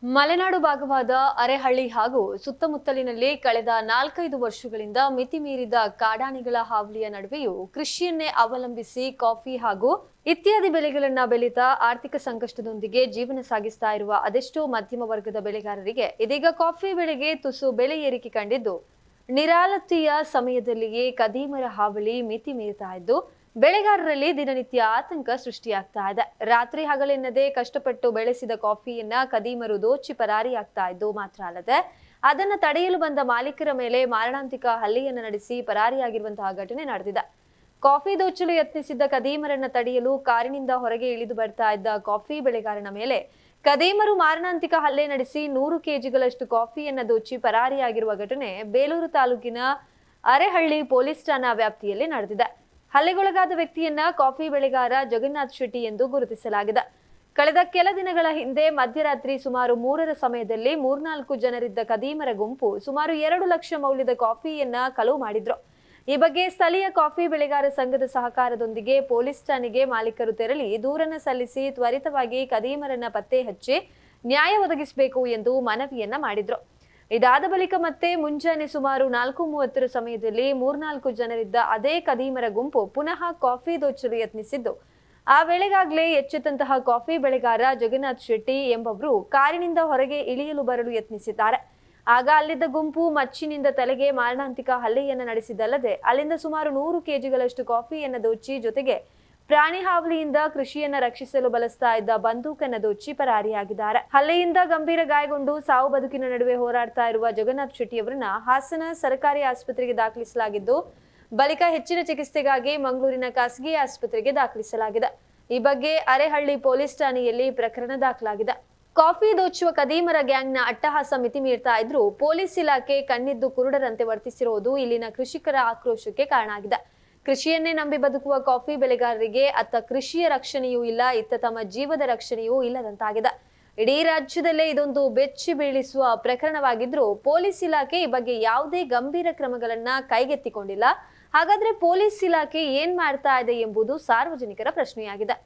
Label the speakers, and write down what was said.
Speaker 1: ಮಲೆನಾಡು ಭಾಗವಾದ ಅರೆಹಳ್ಳಿ ಹಾಗೂ ಸುತ್ತಮುತ್ತಲಿನಲ್ಲಿ ಕಳೆದ 4-5 ವರ್ಷಗಳಿಂದ ಮಿತಿ ಮೀರಿದ ಕಾಡಾನೆಗಳ ಹಾವಳಿಯ ನಡುವೆಯೂ ಕೃಷಿಯನ್ನೇ ಅವಲಂಬಿಸಿ ಕಾಫಿ ಹಾಗೂ ಇತ್ಯಾದಿ ಬೆಳೆಗಳನ್ನ ಬೆಳೀತಾ ಆರ್ಥಿಕ ಸಂಕಷ್ಟದೊಂದಿಗೆ ಜೀವನ ಸಾಗಿಸ್ತಾ ಇರುವ ಅದೆಷ್ಟೋ ಮಧ್ಯಮ ವರ್ಗದ ಬೆಳೆಗಾರರಿಗೆ ಇದೀಗ ಕಾಫಿ ಬೆಳೆಗೆ ತುಸು ಬೆಲೆ ಏರಿಕೆ ಕಂಡಿದ್ದು ನಿರಾಲತ್ತಿಯ ಸಮಯದಲ್ಲಿಯೇ ಕದೀಮರ ಹಾವಳಿ ಮಿತಿ ಮೀರ್ತಾ ಇದ್ದು ಬೆಳೆಗಾರರಲ್ಲಿ ದಿನನಿತ್ಯ ಆತಂಕ ಸೃಷ್ಟಿಯಾಗ್ತಾ ಇದೆ. ರಾತ್ರಿ ಹಗಲೆನ್ನದೇ ಕಷ್ಟಪಟ್ಟು ಬೆಳೆಸಿದ ಕಾಫಿಯನ್ನ ಕದೀಮರು ದೋಚಿ ಪರಾರಿಯಾಗ್ತಾ ಇದ್ದು ಮಾತ್ರ ಅಲ್ಲದೆ ಅದನ್ನ ತಡೆಯಲು ಬಂದ ಮಾಲೀಕರ ಮೇಲೆ ಮಾರಣಾಂತಿಕ ಹಲ್ಲೆಯನ್ನ ನಡೆಸಿ ಪರಾರಿಯಾಗಿರುವಂತಹ ಘಟನೆ ನಡೆದಿದೆ. ಕಾಫಿ ದೋಚಲು ಯತ್ನಿಸಿದ್ದ ಕದೀಮರನ್ನ ತಡೆಯಲು ಕಾರಿನಿಂದ ಹೊರಗೆ ಇಳಿದು ಬರ್ತಾ ಇದ್ದ ಕಾಫಿ ಬೆಳೆಗಾರನ ಮೇಲೆ ಕದೀಮರು ಮಾರಣಾಂತಿಕ ಹಲ್ಲೆ ನಡೆಸಿ 100 ಕೆಜಿಗಳಷ್ಟು ಕಾಫಿಯನ್ನ ದೋಚಿ ಪರಾರಿಯಾಗಿರುವ ಘಟನೆ ಬೇಲೂರು ತಾಲೂಕಿನ ಅರೆಹಳ್ಳಿ ಪೊಲೀಸ್ ಠಾಣಾ ವ್ಯಾಪ್ತಿಯಲ್ಲಿ ನಡೆದಿದೆ. ಹಲ್ಲೆಗೊಳಗಾದ ವ್ಯಕ್ತಿಯನ್ನ ಕಾಫಿ ಬೆಳೆಗಾರ ಜಗನ್ನಾಥ್ ಶೆಟ್ಟಿ ಎಂದು ಗುರುತಿಸಲಾಗಿದೆ. ಕಳೆದ ಕೆಲ ದಿನಗಳ ಹಿಂದೆ ಮಧ್ಯರಾತ್ರಿ ಸುಮಾರು 3ರ ಸಮಯದಲ್ಲಿ 3-4 ಜನರಿದ್ದ ಕದೀಮರ ಗುಂಪು ಸುಮಾರು 2 ಲಕ್ಷ ಮೌಲ್ಯದ ಕಾಫಿಯನ್ನ ಕಳವು ಮಾಡಿದ್ರು. ಈ ಬಗ್ಗೆ ಸ್ಥಳೀಯ ಕಾಫಿ ಬೆಳೆಗಾರ ಸಂಘದ ಸಹಕಾರದೊಂದಿಗೆ ಪೊಲೀಸ್ ಠಾಣೆಗೆ ಮಾಲೀಕರು ತೆರಳಿ ದೂರನ್ನ ಸಲ್ಲಿಸಿ ತ್ವರಿತವಾಗಿ ಕದೀಮರನ್ನ ಪತ್ತೆ ಹಚ್ಚಿ ನ್ಯಾಯ ಒದಗಿಸಬೇಕು ಎಂದು ಮನವಿಯನ್ನ ಮಾಡಿದ್ರು. ಇದಾದ ಬಳಿಕ ಮತ್ತೆ ಮುಂಜಾನೆ ಸುಮಾರು 4:30ರ ಸಮಯದಲ್ಲಿ 3-4 ಜನರಿದ್ದ ಅದೇ ಕದೀಮರ ಗುಂಪು ಪುನಃ ಕಾಫಿ ದೋಚಲು ಯತ್ನಿಸಿದ್ದು ಆ ವೇಳೆಗಾಗಲೇ ಎಚ್ಚೆತ್ತಂತಹ ಕಾಫಿ ಬೆಳೆಗಾರ ಜಗನ್ನಾಥ್ ಶೆಟ್ಟಿ ಎಂಬವರು ಕಾರಿನಿಂದ ಹೊರಗೆ ಇಳಿಯಲು ಬರಲು ಯತ್ನಿಸಿದ್ದಾರೆ. ಆಗ ಅಲ್ಲಿದ್ದ ಗುಂಪು ಮಚ್ಚಿನಿಂದ ತಲೆಗೆ ಮಾರಣಾಂತಿಕ ಹಲ್ಲೆಯನ್ನ ನಡೆಸಿದ್ದಲ್ಲದೆ ಅಲ್ಲಿಂದ ಸುಮಾರು 100 ಕೆಜಿಗಳಷ್ಟು ಕಾಫಿಯನ್ನ ದೋಚಿ ಜೊತೆಗೆ ಪ್ರಾಣಿ ಹಾವಳಿಯಿಂದ ಕೃಷಿಯನ್ನ ರಕ್ಷಿಸಲು ಬಳಸ್ತಾ ಇದ್ದ ಬಂದೂಕನ್ನ ದೋಚಿ ಪರಾರಿಯಾಗಿದ್ದಾರೆ. ಹಲ್ಲೆಯಿಂದ ಗಂಭೀರ ಗಾಯಗೊಂಡು ಸಾವು ಬದುಕಿನ ನಡುವೆ ಹೋರಾಡ್ತಾ ಇರುವ ಜಗನ್ನಾಥ್ ಶೆಟ್ಟಿ ಅವರನ್ನ ಹಾಸನ ಸರ್ಕಾರಿ ಆಸ್ಪತ್ರೆಗೆ ದಾಖಲಿಸಲಾಗಿದ್ದು ಬಳಿಕ ಹೆಚ್ಚಿನ ಚಿಕಿತ್ಸೆಗಾಗಿ ಮಂಗಳೂರಿನ ಖಾಸಗಿ ಆಸ್ಪತ್ರೆಗೆ ದಾಖಲಿಸಲಾಗಿದೆ. ಈ ಬಗ್ಗೆ ಅರೆಹಳ್ಳಿ ಪೊಲೀಸ್ ಠಾಣೆಯಲ್ಲಿ ಪ್ರಕರಣ ದಾಖಲಾಗಿದೆ. ಕಾಫಿ ದೋಚುವ ಕದೀಮರ ಗ್ಯಾಂಗ್ನ ಅಟ್ಟಹಾಸ ಮಿತಿ ಮೀರ್ತಾ ಇದ್ರೂ ಪೊಲೀಸ್ ಇಲಾಖೆ ಕಣ್ಣಿದ್ದು ಕುರುಡರಂತೆ ವರ್ತಿಸಿರುವುದು ಇಲ್ಲಿನ ಕೃಷಿಕರ ಆಕ್ರೋಶಕ್ಕೆ ಕಾರಣ ಆಗಿದೆ. ಕೃಷಿಯನ್ನೇ ನಂಬಿ ಬದುಕುವ ಕಾಫಿ ಬೆಳೆಗಾರರಿಗೆ ಅತ್ತ ಕೃಷಿಯ ರಕ್ಷಣೆಯೂ ಇಲ್ಲ, ಇತ್ತ ತಮ್ಮ ಜೀವದ ರಕ್ಷಣೆಯೂ ಇಲ್ಲದಂತಾಗಿದೆ. ಇಡೀ ರಾಜ್ಯದಲ್ಲೇ ಇದೊಂದು ಬೆಚ್ಚಿ ಬೀಳಿಸುವ ಪ್ರಕರಣವಾಗಿದ್ರೂ ಪೊಲೀಸ್ ಇಲಾಖೆ ಈ ಬಗ್ಗೆ ಯಾವುದೇ ಗಂಭೀರ ಕ್ರಮಗಳನ್ನ ಕೈಗೆತ್ತಿಕೊಂಡಿಲ್ಲ. ಹಾಗಾದ್ರೆ ಪೊಲೀಸ್ ಇಲಾಖೆ ಏನ್ ಮಾಡ್ತಾ ಇದೆ ಎಂಬುದು ಸಾರ್ವಜನಿಕರ ಪ್ರಶ್ನೆಯಾಗಿದೆ.